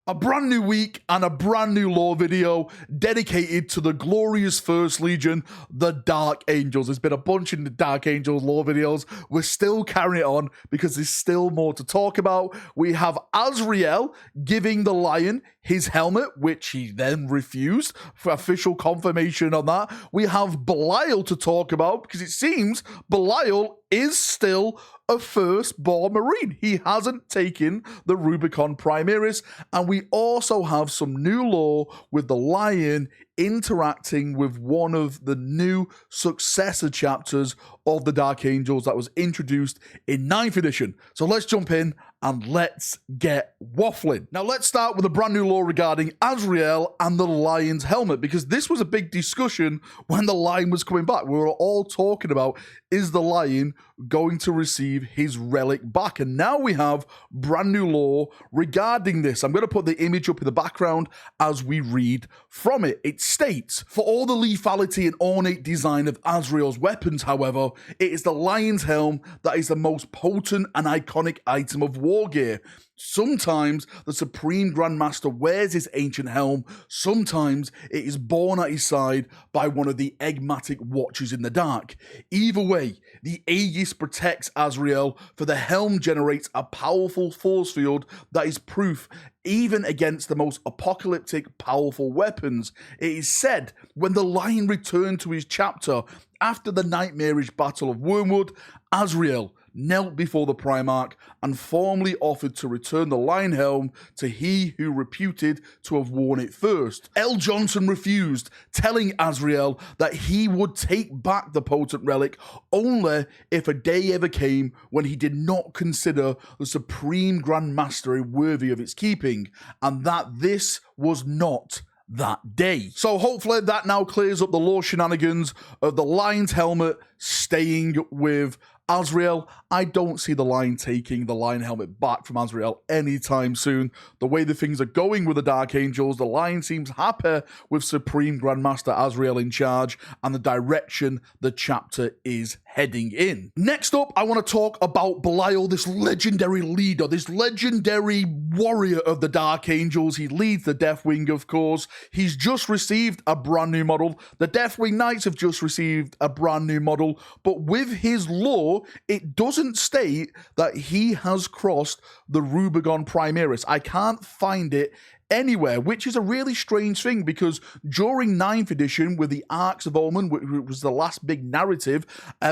A brand new week and a brand new lore video dedicated to the glorious First Legion, the Dark Angels. There's been a bunch in the Dark Angels lore videos. We're still carrying it on because there's still more to talk about. We have Azrael giving the lion his helmet, which he then refused, for official confirmation on that. We have Belial to talk about because it seems Belial is still a firstborn Marine. He hasn't taken the Rubicon Primaris, and we also have some new lore with the lion interacting with one of the new Successor chapters of the Dark Angels that was introduced in 9th edition. So let's jump in and let's get waffling. Now let's start with a brand new lore regarding Azrael and the lion's helmet, because this was a big discussion when the lion was coming back. We were all talking about, is the lion going to receive his relic back? And now we have brand new lore regarding this. I'm going to put the image up in the background as we read from it. It states, for all the lethality and ornate design of Azrael's weapons, however, it is the lion's helm that is the most potent and iconic item of war gear. Sometimes the Supreme Grandmaster wears his ancient helm, sometimes it is borne at his side by one of the enigmatic Watchers in the Dark. Either way, the Aegis protects Azrael, for the helm generates a powerful force field that is proof even against the most apocalyptic powerful weapons. It is said, when the lion returned to his chapter after the nightmarish Battle of Wormwood, Azrael knelt before the Primarch and formally offered to return the lion helm to he who reputed to have worn it first. L. Johnson refused, telling Azrael that he would take back the potent relic only if a day ever came when he did not consider the Supreme Grandmaster worthy of its keeping, and that this was not that day. So hopefully that now clears up the lore shenanigans of the lion's helmet staying with Azrael. I don't see the lion taking the lion helmet back from Azrael anytime soon. The way the things are going with the Dark Angels, the lion seems happy with Supreme Grandmaster Azrael in charge and the direction the chapter is heading in. Next up, I want to talk about Belial, this legendary leader, this legendary warrior of the Dark Angels. He leads the Deathwing, of course. He's just received a brand new model. The Deathwing Knights have just received a brand new model, but with his lore, it doesn't state that he has crossed the Rubicon Primaris. I can't find it anywhere, which is a really strange thing, because during 9th edition with the Arcs of Omen, which was the last big narrative,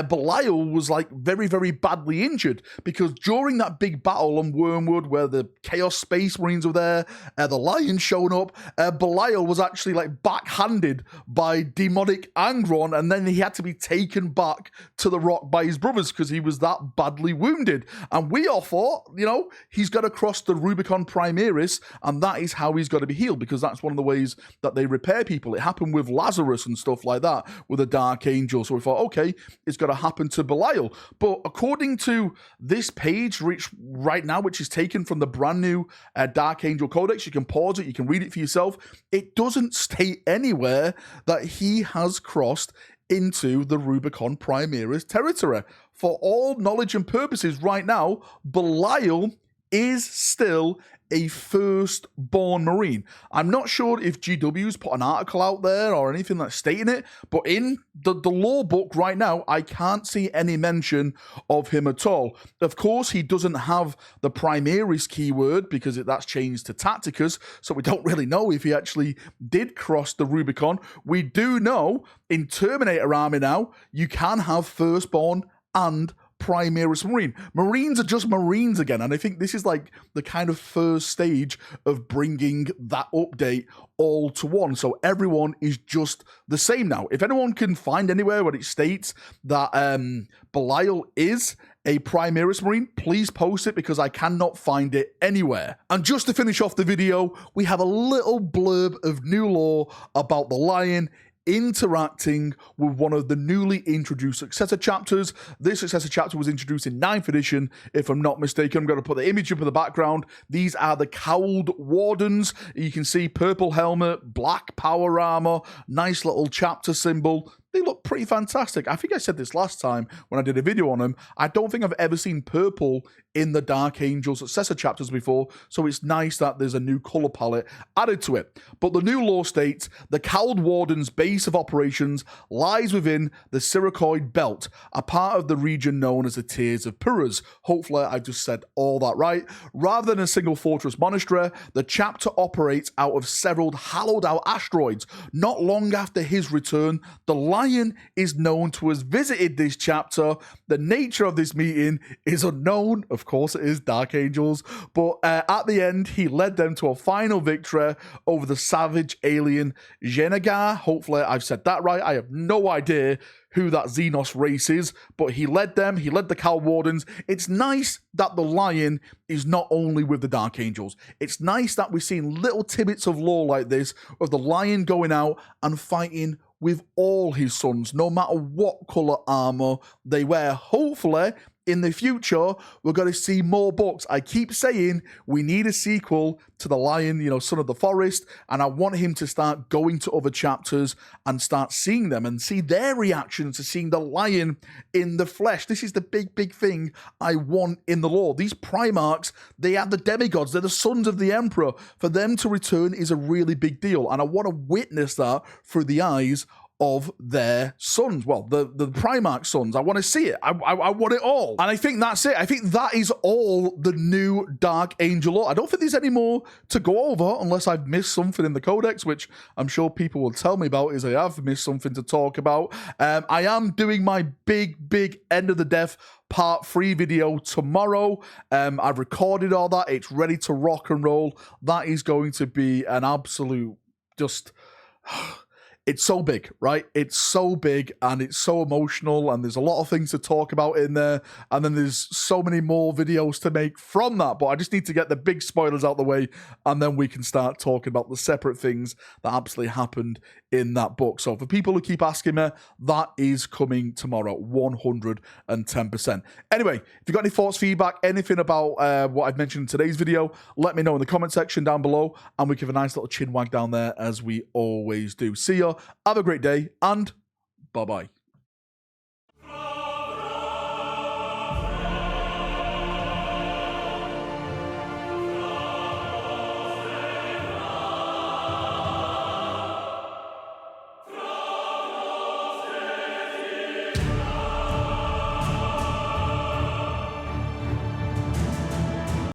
Belial was like very, very badly injured, because during that big battle on Wormwood where the Chaos Space Marines were there, the Lion showing up, Belial was actually like backhanded by demonic Angron, and then he had to be taken back to the rock by his brothers because he was that badly wounded. And we all thought, you know, he's got to cross the Rubicon Primaris, and that is how he's got to be healed, because that's one of the ways that they repair people. It happened with Lazarus and stuff like that with the Dark Angel. So we thought, okay, it's got to happen to Belial. But according to this page right now, which is taken from the brand new Dark Angel Codex, you can pause it, you can read it for yourself. It doesn't state anywhere that he has crossed into the Rubicon Primaris territory. For all knowledge and purposes right now, Belial is still a firstborn Marine. I'm not sure if GW's put an article out there or anything that's stating it, but in the lore book right now, I can't see any mention of him at all. Of course, he doesn't have the Primaris keyword because that's changed to Tacticus, so we don't really know if he actually did cross the Rubicon. We do know in Terminator Army now, you can have firstborn and Primaris Marine. Marines are just Marines again, and I think this is like the kind of first stage of bringing that update all to one, so everyone is just the same now. If anyone can find anywhere where it states that Belial is a Primaris Marine, please post it, because I cannot find it anywhere. And just to finish off the video, we have a little blurb of new lore about the lion interacting with one of the newly introduced Successor chapters. This Successor chapter was introduced in 9th edition, if I'm not mistaken. I'm going to put the image up in the background. These are the Cowled Wardens. You can see purple helmet, black power armor, nice little chapter symbol. they look pretty fantastic. I think I said this last time when I did a video on them. I don't think I've ever seen purple in the Dark Angel Successor chapters before, so it's nice that there's a new color palette added to it. But the new law states, the Cowled Warden's base of operations lies within the Siracoid Belt, a part of the region known as the Tears of Purus. Hopefully I just said all that right. Rather than a single fortress monastery, the chapter operates out of several hallowed out asteroids. Not long after his return, the Lion is known to have visited this chapter. The nature of this meeting is unknown. Of course it is, Dark Angels. But at the end, he led them to a final victory over the savage alien Jenagar. Hopefully I've said that right. I have no idea who that Xenos race is, but he led them, he led the Cowled Wardens. It's nice that the Lion is not only with the Dark Angels. It's nice that we're seeing little tidbits of lore like this, of the Lion going out and fighting with all his sons, no matter what colour armour they wear. Hopefully, in the future, we're going to see more books. I keep saying we need a sequel to The Lion, you know, Son of the Forest, and I want him to start going to other chapters and start seeing them and see their reactions to seeing the Lion in the flesh. This is the big thing I want in the lore. These Primarchs, they are the demigods. They're the sons of the Emperor. For them to return is a really big deal, and I want to witness that through the eyes of their sons. Well, the Primarch sons. I want to see it. I want it all. And I think that's it. I think that is all the new Dark Angel lore. I don't think there's any more to go over unless I've missed something in the codex, which I'm sure people will tell me about is I have missed something to talk about. I am doing my big End of the Death Part 3 video tomorrow. I've recorded all that. It's ready to rock and roll. That is going to be an absolute just... It's so big, right? It's so big and it's so emotional, and there's a lot of things to talk about in there, and then there's so many more videos to make from that, but I just need to get the big spoilers out the way, and then we can start talking about the separate things that absolutely happened in that book. So for people who keep asking me, that is coming tomorrow, 110%. Anyway, if you've got any thoughts, feedback, anything about what I've mentioned in today's video, let me know in the comment section down below, and we give a nice little chin wag down there as we always do. See ya. Have a great day, and bye-bye.